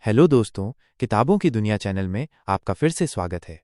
Hello दोस्तों, किताबों की दुनिया चैनल में आपका फिर से स्वागत है।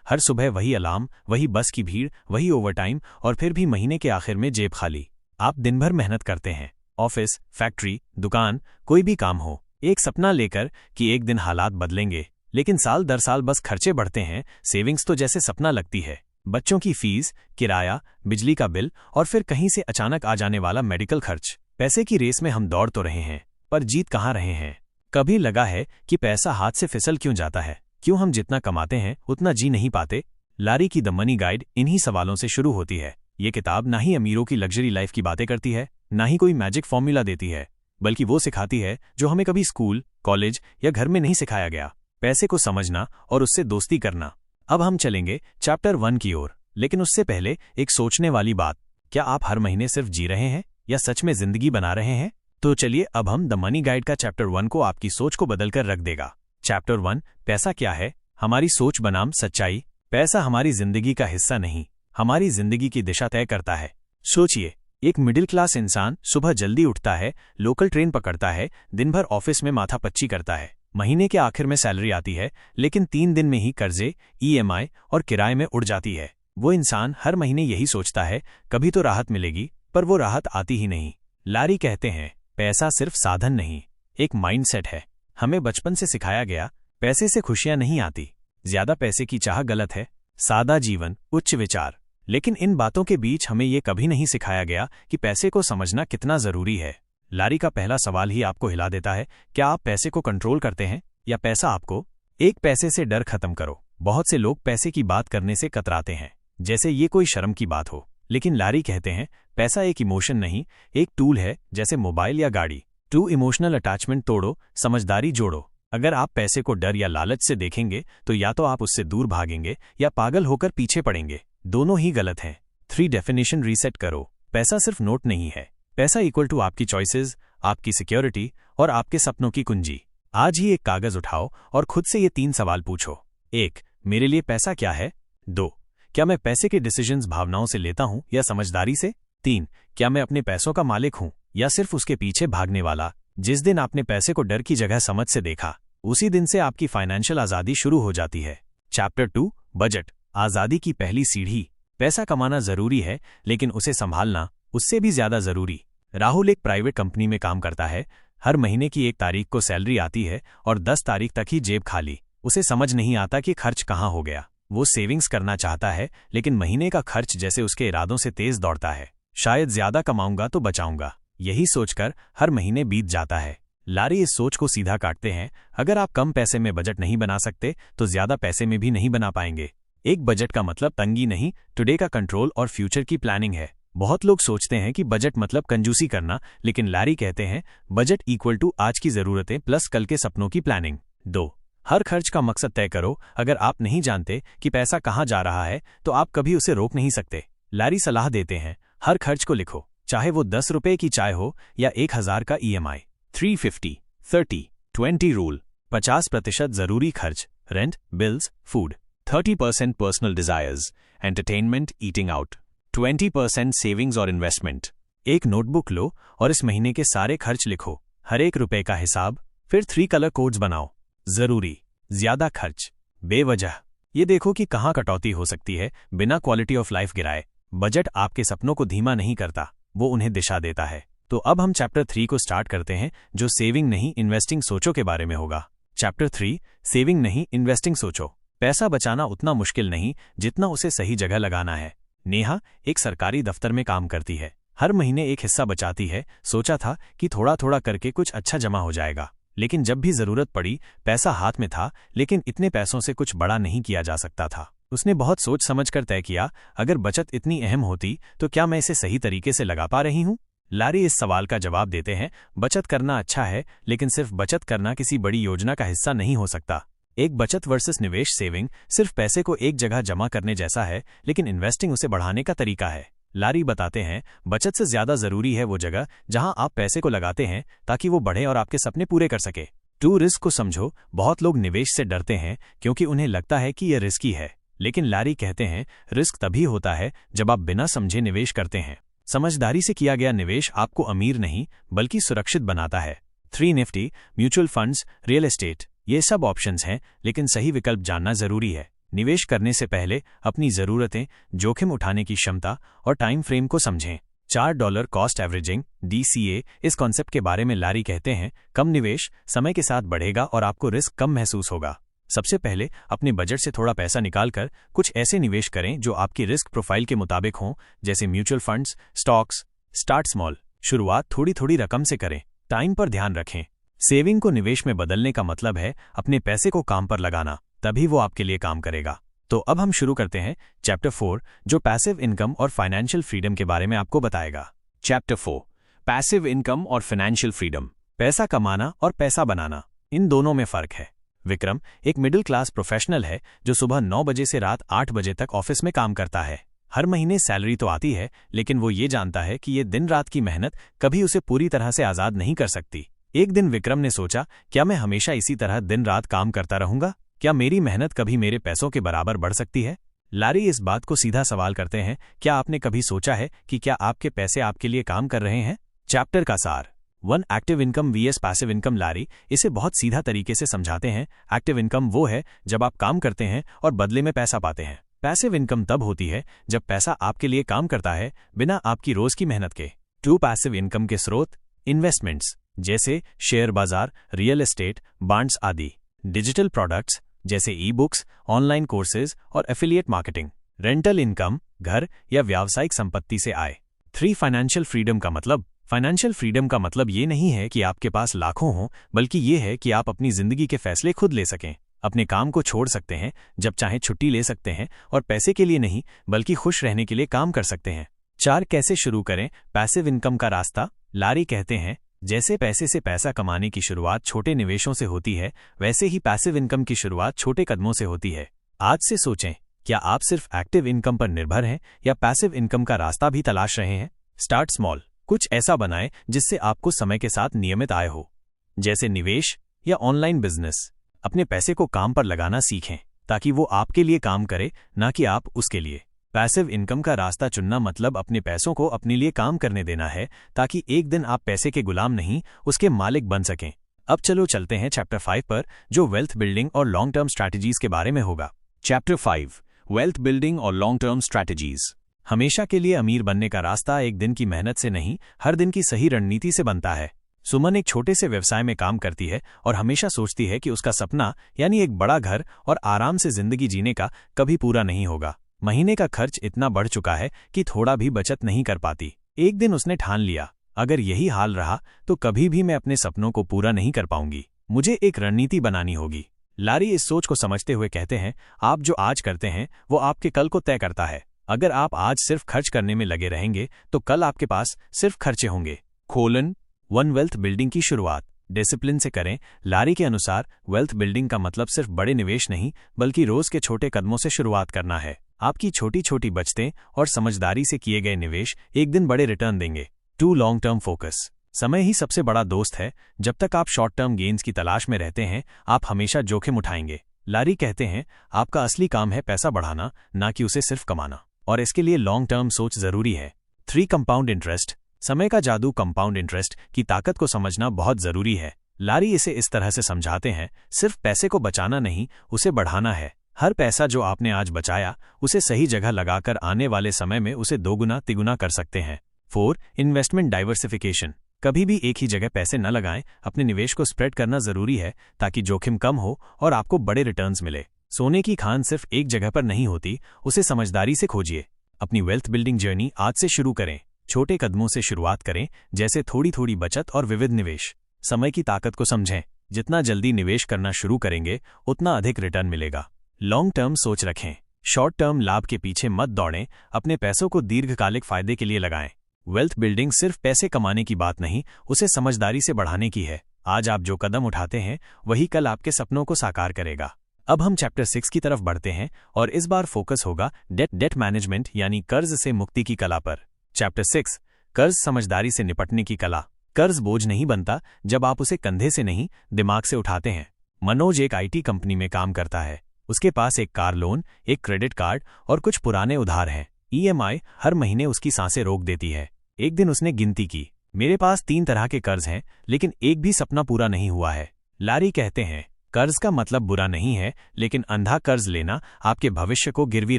हर सुबह वही अलार्म, वही बस की भीड़, वही ओवरटाइम और फिर भी महीने के आखिर में जेब खाली। आप दिन भर मेहनत करते हैं, ऑफिस, फैक्ट्री, दुकान, कोई भी काम हो, एक सपना लेकर कि एक दिन हालात बदलेंगे, लेकिन साल दर साल बस खर्चे बढ़ते हैं। सेविंग्स तो जैसे सपना लगती है, बच्चों की फीस, किराया, बिजली का बिल और फिर कहीं से अचानक आ जाने वाला मेडिकल खर्च। पैसे की रेस में हम दौड़ तो रहे हैं, पर जीत कहाँ रहे हैं। कभी लगा है कि पैसा हाथ से फिसल क्यों जाता है? क्यों हम जितना कमाते हैं उतना जी नहीं पाते? लारी की द मनी गाइड इन्हीं सवालों से शुरू होती है। ये किताब ना ही अमीरों की लग्जरी लाइफ की बातें करती है, ना ही कोई मैजिक फॉर्मूला देती है, बल्कि वो सिखाती है जो हमें कभी स्कूल, कॉलेज या घर में नहीं सिखाया गया, पैसे को समझना और उससे दोस्ती करना। अब हम चलेंगे चैप्टर 1 की ओर, लेकिन उससे पहले एक सोचने वाली बात। क्या आप हर महीने सिर्फ जी रहे हैं या सच में जिंदगी बना रहे हैं? तो चलिए अब हम द मनी गाइड का चैप्टर 1 को आपकी सोच को बदलकर रख देगा। चैप्टर 1, पैसा क्या है? हमारी सोच बनाम सच्चाई। पैसा हमारी जिंदगी का हिस्सा नहीं, हमारी जिंदगी की दिशा तय करता है। सोचिए, एक मिडिल क्लास इंसान सुबह जल्दी उठता है, लोकल ट्रेन पकड़ता है, दिन भर ऑफिस में माथापच्ची करता है, महीने के आखिर में सैलरी आती है, लेकिन 3 दिन में ही कर्जे, EMI और किराए में उड़ जाती है। वो इंसान हर महीने यही सोचता है, कभी तो राहत मिलेगी, पर वो राहत आती ही नहीं। लारी कहते हैं, पैसा सिर्फ साधन नहीं, एक माइंडसेट है। हमें बचपन से सिखाया गया, पैसे से खुशियां नहीं आती, ज्यादा पैसे की चाह गलत है, सादा जीवन, उच्च विचार। लेकिन इन बातों के बीच हमें ये कभी नहीं सिखाया गया कि पैसे को समझना कितना जरूरी है। लारी का पहला सवाल ही आपको हिला देता है, क्या आप पैसे को कंट्रोल करते हैं या पैसा आपको? एक पैसे से डर खत्म करो। बहुत से लोग पैसे की बात करने से कतराते हैं, जैसे ये कोई शर्म की बात हो। लेकिन लारी कहते हैं, पैसा एक इमोशन नहीं, एक टूल है, जैसे मोबाइल या गाड़ी। टू इमोशनल अटैचमेंट तोड़ो, समझदारी जोड़ो। अगर आप पैसे को डर या लालच से देखेंगे तो या तो आप उससे दूर भागेंगे या पागल होकर पीछे पड़ेंगे। दोनों ही गलत हैं। 3 डेफिनेशन रीसेट करो। पैसा सिर्फ नोट नहीं है, पैसा इक्वल टू आपकी चॉइसेस, आपकी सिक्योरिटी और आपके सपनों की कुंजी। आज ही एक कागज उठाओ और खुद से ये 3 सवाल पूछो। 1, मेरे लिए पैसा क्या है? 2, क्या मैं पैसे के डिसीजंस भावनाओं से लेता हूं या समझदारी से? 3, क्या मैं अपने पैसों का मालिक हूं या सिर्फ उसके पीछे भागने वाला? जिस दिन आपने पैसे को डर की जगह समझ से देखा, उसी दिन से आपकी फाइनेंशियल आजादी शुरू हो जाती है। चैप्टर 2, बजट, आजादी की पहली सीढ़ी। पैसा कमाना जरूरी है, लेकिन उसे संभालना उससे भी ज्यादा जरूरी। राहुल एक प्राइवेट कंपनी में काम करता है। हर महीने की 1 तारीख को सैलरी आती है और 10 तारीख तक ही जेब खाली। उसे समझ नहीं आता कि खर्च कहाँ हो गया। वो सेविंग्स करना चाहता है, लेकिन महीने का खर्च जैसे उसके इरादों से तेज दौड़ता है। शायद ज्यादा कमाऊंगा तो बचाऊंगा, यही सोचकर हर महीने बीत जाता है। लारी इस सोच को सीधा काटते हैं, अगर आप कम पैसे में बजट नहीं बना सकते तो ज्यादा पैसे में भी नहीं बना पाएंगे। एक बजट का मतलब तंगी नहीं, टुडे का कंट्रोल और फ्यूचर की प्लानिंग है। बहुत लोग सोचते हैं कि बजट मतलब कंजूसी करना, लेकिन लारी कहते हैं, बजट इक्वल टू आज की जरूरतें प्लस कल के सपनों की प्लानिंग। 2, हर खर्च का मकसद तय करो। अगर आप नहीं जानते कि पैसा कहाँ जा रहा है तो आप कभी उसे रोक नहीं सकते। लारी सलाह देते हैं, हर खर्च को लिखो, चाहे वो 10 रुपए की चाय हो या 1000 का EMI। 350, 30, 20 रूल। 50% जरूरी खर्च, rent, bills, food. 30% personal desires, entertainment, eating out. 20% savings और इन्वेस्टमेंट। एक नोटबुक लो और इस महीने के सारे खर्च लिखो, हर एक रुपए का हिसाब। फिर 3 कलर कोड्स बनाओ। जरूरी, ज्यादा खर्च, बेवजह। ये देखो कि कहाँ कटौती हो सकती है बिना क्वालिटी ऑफ लाइफ गिराए। बजट आपके सपनों को धीमा नहीं करता, वो उन्हें दिशा देता है। तो अब हम चैप्टर 3 को स्टार्ट करते हैं, जो सेविंग नहीं इन्वेस्टिंग सोचो के बारे में होगा। चैप्टर 3, सेविंग नहीं इन्वेस्टिंग सोचो। पैसा बचाना उतना मुश्किल नहीं जितना उसे सही जगह लगाना है। नेहा एक सरकारी दफ्तर में काम करती है, हर महीने एक हिस्सा बचाती है। सोचा था कि थोड़ा थोड़ा करके कुछ अच्छा जमा हो जाएगा, लेकिन जब भी जरूरत पड़ी पैसा हाथ में था, लेकिन इतने पैसों से कुछ बड़ा नहीं किया जा सकता था। उसने बहुत सोच समझकर तय किया, अगर बचत इतनी अहम होती तो क्या मैं इसे सही तरीके से लगा पा रही हूँ? लारी इस सवाल का जवाब देते हैं, बचत करना अच्छा है, लेकिन सिर्फ बचत करना किसी बड़ी योजना का हिस्सा नहीं हो सकता। एक बचत वर्सेस निवेश, सेविंग सिर्फ पैसे को एक जगह जमा करने जैसा है, लेकिन इन्वेस्टिंग उसे बढ़ाने का तरीका है। लारी बताते हैं, बचत से ज्यादा जरूरी है वो जगह जहां आप पैसे को लगाते हैं ताकि वो बढ़े और आपके सपने पूरे कर सके। 2, रिस्क को समझो। बहुत लोग निवेश से डरते हैं क्योंकि उन्हें लगता है कि यह रिस्की है, लेकिन लारी कहते हैं, रिस्क तभी होता है जब आप बिना समझे निवेश करते हैं। समझदारी से किया गया निवेश आपको अमीर नहीं बल्कि सुरक्षित बनाता है। 3 Nifty, mutual funds, real estate, ये सब ऑप्शंस हैं, लेकिन सही विकल्प जानना जरूरी है। निवेश करने से पहले अपनी ज़रूरतें, जोखिम उठाने की क्षमता और टाइम फ्रेम को समझें। $4 कॉस्ट एवरेजिंग DCA, इस कॉन्सेप्ट के बारे में लारी कहते हैं, कम निवेश समय के साथ बढ़ेगा और आपको रिस्क कम महसूस होगा। सबसे पहले अपने बजट से थोड़ा पैसा निकालकर कुछ ऐसे निवेश करें जो आपकी रिस्क प्रोफाइल के मुताबिक हों, जैसे mutual funds, stocks. Start small, शुरुआत थोड़ी थोड़ी रकम से करें। टाइम पर ध्यान रखें। सेविंग को निवेश में बदलने का मतलब है अपने पैसे को काम पर लगाना, तभी वो आपके लिए काम करेगा। तो अब हम शुरू करते हैं चैप्टर 4, जो पैसिव इनकम और फाइनेंशियल फ्रीडम के बारे में आपको बताएगा। चैप्टर 4, पैसिव इनकम और फाइनेंशियल फ्रीडम। पैसा कमाना और पैसा बनाना, इन दोनों में फर्क है। विक्रम एक मिडिल क्लास प्रोफेशनल है जो सुबह 9 बजे से रात 8 बजे तक ऑफिस में काम करता है। हर महीने सैलरी तो आती है, लेकिन वो ये जानता है कि ये दिन रात की मेहनत कभी उसे पूरी तरह से आज़ाद नहीं कर सकती। एक दिन विक्रम ने सोचा, क्या मैं हमेशा इसी तरह दिन रात काम करता रहूंगा? क्या मेरी मेहनत कभी मेरे पैसों के बराबर बढ़ सकती है? लारी इस बात को सीधा सवाल करते हैं, क्या आपने कभी सोचा है कि क्या आपके पैसे आपके लिए काम कर रहे हैं? चैप्टर का सार 1, active income vs passive income. Larry इसे बहुत सीधा तरीके से समझाते हैं। एक्टिव इनकम वो है जब आप काम करते हैं और बदले में पैसा पाते हैं। पैसिव इनकम तब होती है जब पैसा आपके लिए काम करता है बिना आपकी रोज की मेहनत के। 2, पैसिव इनकम के स्रोत, इन्वेस्टमेंट्स जैसे शेयर बाजार, रियल एस्टेट, बॉन्ड्स आदि। डिजिटल प्रोडक्ट्स जैसे ई-बुक्स, ऑनलाइन कोर्सेज और एफिलिएट मार्केटिंग। रेंटल इनकम, घर या व्यावसायिक संपत्ति से आय। 3, फाइनेंशियल फ्रीडम का मतलब। फाइनेंशियल फ्रीडम का मतलब ये नहीं है कि आपके पास लाखों हों, बल्कि ये है कि आप अपनी जिंदगी के फैसले खुद ले सकें। अपने काम को छोड़ सकते हैं, जब चाहे छुट्टी ले सकते हैं और पैसे के लिए नहीं बल्कि खुश रहने के लिए काम कर सकते हैं। 4, कैसे शुरू करें पैसिव इनकम का रास्ता। लारी कहते हैं, जैसे पैसे से पैसा कमाने की शुरुआत छोटे निवेशों से होती है, वैसे ही पैसिव इनकम की शुरुआत छोटे कदमों से होती है। आज से सोचें, क्या आप सिर्फ एक्टिव इनकम पर निर्भर हैं या पैसिव इनकम का रास्ता भी तलाश रहे हैं? स्टार्ट स्मॉल, कुछ ऐसा बनाएं जिससे आपको समय के साथ नियमित आय हो, जैसे निवेश या ऑनलाइन बिजनेस। अपने पैसे को काम पर लगाना सीखें ताकि वो आपके लिए काम करे, ना कि आप उसके लिए। पैसिव इनकम का रास्ता चुनना मतलब अपने पैसों को अपने लिए काम करने देना है, ताकि एक दिन आप पैसे के गुलाम नहीं, उसके मालिक बन सकें। अब चलो चलते हैं चैप्टर 5 पर, जो वेल्थ बिल्डिंग और लॉन्ग टर्म स्ट्रैटेजीज के बारे में होगा। चैप्टर 5, वेल्थ बिल्डिंग और लॉन्ग टर्म स्ट्रैटेजीज। हमेशा के लिए अमीर बनने का रास्ता एक दिन की मेहनत से नहीं, हर दिन की सही रणनीति से बनता है। सुमन एक छोटे से व्यवसाय में काम करती है और हमेशा सोचती है कि उसका सपना यानी एक बड़ा घर और आराम से जिंदगी जीने का कभी पूरा नहीं होगा। महीने का खर्च इतना बढ़ चुका है कि थोड़ा भी बचत नहीं कर पाती। एक दिन उसने ठान लिया, अगर यही हाल रहा तो कभी भी मैं अपने सपनों को पूरा नहीं कर पाऊंगी, मुझे एक रणनीति बनानी होगी। लारी इस सोच को समझते हुए कहते हैं, आप जो आज करते हैं वो आपके कल को तय करता है। अगर आप आज सिर्फ खर्च करने में लगे रहेंगे तो कल आपके पास सिर्फ खर्चे होंगे। 1, वेल्थ बिल्डिंग की शुरुआत डिसिप्लिन से करें। लारी के अनुसार वेल्थ बिल्डिंग का मतलब सिर्फ बड़े निवेश नहीं, बल्कि रोज के छोटे कदमों से शुरुआत करना है। आपकी छोटी छोटी बचतें और समझदारी से किए गए निवेश एक दिन बड़े रिटर्न देंगे। 2, लॉन्ग टर्म फोकस। समय ही सबसे बड़ा दोस्त है। जब तक आप शॉर्ट टर्म गेन्स की तलाश में रहते हैं, आप हमेशा जोखिम उठाएंगे। लारी कहते हैं, आपका असली काम है पैसा बढ़ाना, ना कि उसे सिर्फ कमाना, और इसके लिए लॉन्ग टर्म सोच जरूरी है। 3, कंपाउंड इंटरेस्ट। समय का जादू, कंपाउंड इंटरेस्ट की ताकत को समझना बहुत जरूरी है। लारी इसे इस तरह से समझाते हैं, सिर्फ पैसे को बचाना नहीं, उसे बढ़ाना है। हर पैसा जो आपने आज बचाया, उसे सही जगह लगाकर आने वाले समय में उसे दोगुना तिगुना कर सकते हैं। 4, इन्वेस्टमेंट डाइवर्सिफिकेशन। कभी भी एक ही जगह पैसे न लगाएं, अपने निवेश को स्प्रेड करना जरूरी है ताकि जोखिम कम हो और आपको बड़े रिटर्न्स मिले। सोने की खान सिर्फ एक जगह पर नहीं होती, उसे समझदारी से खोजिए। अपनी वेल्थ बिल्डिंग जर्नी आज से शुरू करें। छोटे कदमों से शुरुआत करें, जैसे थोड़ी थोड़ी बचत और विविध निवेश। समय की ताकत को समझें, जितना जल्दी निवेश करना शुरू करेंगे उतना अधिक रिटर्न मिलेगा। लॉन्ग टर्म सोच रखें, शॉर्ट टर्म लाभ के पीछे मत दौड़ें, अपने पैसों को दीर्घकालिक फायदे के लिए लगाएं। वेल्थ बिल्डिंग सिर्फ पैसे कमाने की बात नहीं, उसे समझदारी से बढ़ाने की है। आज आप जो कदम उठाते हैं वही कल आपके सपनों को साकार करेगा। अब हम चैप्टर 6 की तरफ बढ़ते हैं और इस बार फोकस होगा डेट मैनेजमेंट यानी कर्ज से मुक्ति की कला पर। चैप्टर 6, कर्ज समझदारी से निपटने की कला। कर्ज बोझ नहीं बनता जब आप उसे कंधे से नहीं दिमाग से उठाते हैं। मनोज एक IT कंपनी में काम करता है। उसके पास एक कार लोन, एक क्रेडिट कार्ड और कुछ पुराने उधार हैं। EMI हर महीने उसकी सांसें रोक देती है। एक दिन उसने गिनती की, मेरे पास 3 तरह के कर्ज हैं, लेकिन एक भी सपना पूरा नहीं हुआ है। लारी कहते हैं, कर्ज का मतलब बुरा नहीं है, लेकिन अंधा कर्ज लेना आपके भविष्य को गिरवी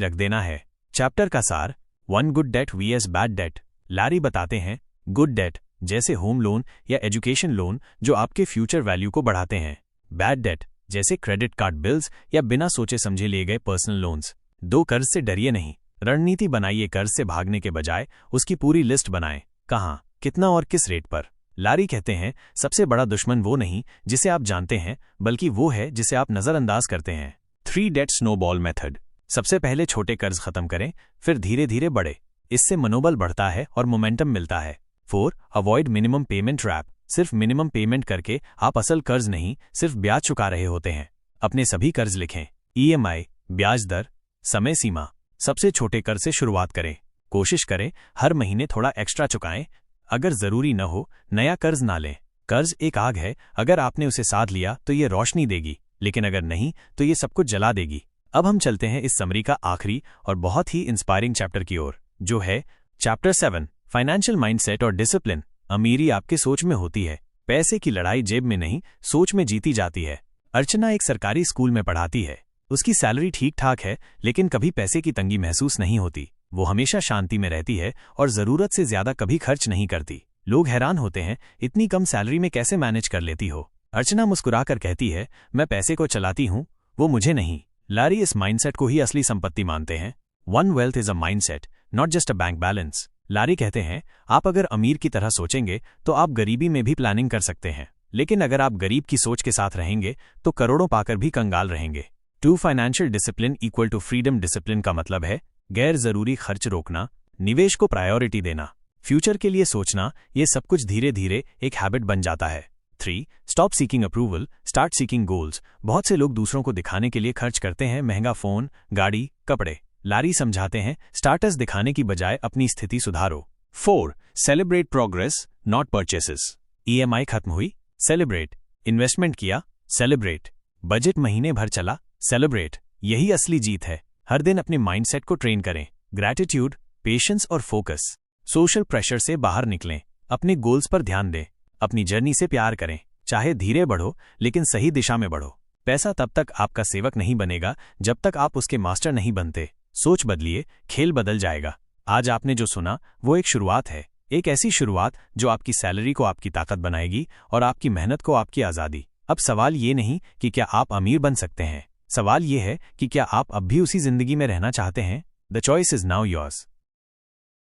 रख देना है। चैप्टर का सार, 1 good debt vs bad debt. Larry बताते हैं, गुड डेट जैसे होम लोन या एजुकेशन लोन जो आपके फ्यूचर वैल्यू को बढ़ाते हैं। बैड डेट जैसे क्रेडिट कार्ड बिल्स या बिना सोचे समझे लिए गए पर्सनल लोन्स। दो कर्ज से डरिए नहीं, रणनीति बनाइए। कर्ज से भागने के बजाय उसकी पूरी लिस्ट बनाएं, कहाँ, कितना और किस रेट पर। लारी कहते हैं, सबसे बड़ा दुश्मन वो नहीं जिसे आप जानते हैं, बल्कि वो है जिसे आप नजरअंदाज करते हैं। 3 डेट स्नोबॉल मेथड। सबसे पहले छोटे कर्ज खत्म करें, फिर धीरे धीरे बड़े। इससे मनोबल बढ़ता है और मोमेंटम मिलता है। 4 अवॉइड मिनिमम पेमेंट ट्रैप। सिर्फ मिनिमम पेमेंट करके आप असल कर्ज नहीं, सिर्फ ब्याज चुका रहे होते हैं। अपने सभी कर्ज लिखें, EMI, ब्याज दर, समय सीमा। सबसे छोटे कर्ज से शुरुआत करें। कोशिश करें हर महीने थोड़ा एक्स्ट्रा चुकाएं। अगर जरूरी न हो, नया कर्ज ना लें। कर्ज एक आग है, अगर आपने उसे साध लिया तो ये रोशनी देगी, लेकिन अगर नहीं तो ये सब कुछ जला देगी। अब हम चलते हैं इस समरी का आखिरी और बहुत ही इंस्पायरिंग चैप्टर की ओर, जो है चैप्टर 7, फाइनेंशियल माइंडसेट और डिसिप्लिन। अमीरी आपके सोच में होती है। पैसे की लड़ाई जेब में नहीं, सोच में जीती जाती है। अर्चना एक सरकारी स्कूल में पढ़ाती है। उसकी सैलरी ठीक ठाक है, लेकिन कभी पैसे की तंगी महसूस नहीं होती। वो हमेशा शांति में रहती है और जरूरत से ज्यादा कभी खर्च नहीं करती। लोग हैरान होते हैं, इतनी कम सैलरी में कैसे मैनेज कर लेती हो। अर्चना मुस्कुराकर कहती है, मैं पैसे को चलाती हूँ, वो मुझे नहीं। लारी इस माइंडसेट को ही असली संपत्ति मानते हैं। One wealth is a mindset, not just a bank balance. Larry कहते हैं, आप अगर अमीर की तरह सोचेंगे तो आप गरीबी में भी प्लानिंग कर सकते हैं, लेकिन अगर आप गरीब की सोच के साथ रहेंगे तो करोड़ों पाकर भी कंगाल रहेंगे। 2 financial discipline equal to freedom. Discipline का मतलब है गैर जरूरी खर्च रोकना, निवेश को प्रायोरिटी देना, फ्यूचर के लिए सोचना। ये सब कुछ धीरे धीरे एक हैबिट बन जाता है। 3 stop seeking approval, start seeking goals. बहुत से लोग दूसरों को दिखाने के लिए खर्च करते हैं, महंगा फोन, गाड़ी, कपड़े। लारी समझाते हैं, स्टार्टस दिखाने की बजाय अपनी स्थिति सुधारो। 4 celebrate progress, not purchases. EMI खत्म हुई, सेलिब्रेट। इन्वेस्टमेंट किया, सेलिब्रेट। बजट महीने भर चला, सेलिब्रेट। यही असली जीत है। हर दिन अपने माइंडसेट को ट्रेन करें। ग्रैटिट्यूड, पेशेंस और फोकस। सोशल प्रेशर से बाहर निकलें, अपने गोल्स पर ध्यान दें, अपनी जर्नी से प्यार करें। चाहे धीरे बढ़ो, लेकिन सही दिशा में बढ़ो। पैसा तब तक आपका सेवक नहीं बनेगा जब तक आप उसके मास्टर नहीं बनते। सोच बदलिए, खेल बदल जाएगा। आज आपने जो सुना वो एक शुरुआत है, एक ऐसी शुरुआत जो आपकी सैलरी को आपकी ताकत बनाएगी और आपकी मेहनत को आपकी आज़ादी। अब सवाल ये नहीं कि क्या आप अमीर बन सकते हैं, सवाल ये है कि क्या आप अब भी उसी जिंदगी में रहना चाहते हैं। The choice is now yours.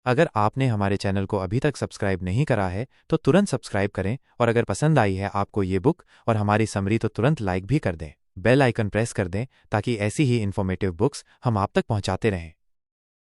अगर आपने हमारे चैनल को अभी तक सब्सक्राइब नहीं करा है तो तुरंत सब्सक्राइब करें, और अगर पसंद आई है आपको ये बुक और हमारी समरी तो तुरंत लाइक भी कर दें। बेल आइकन प्रेस कर दें ताकि ऐसी ही इन्फॉर्मेटिव बुक्स हम आप तक पहुंचाते रहें।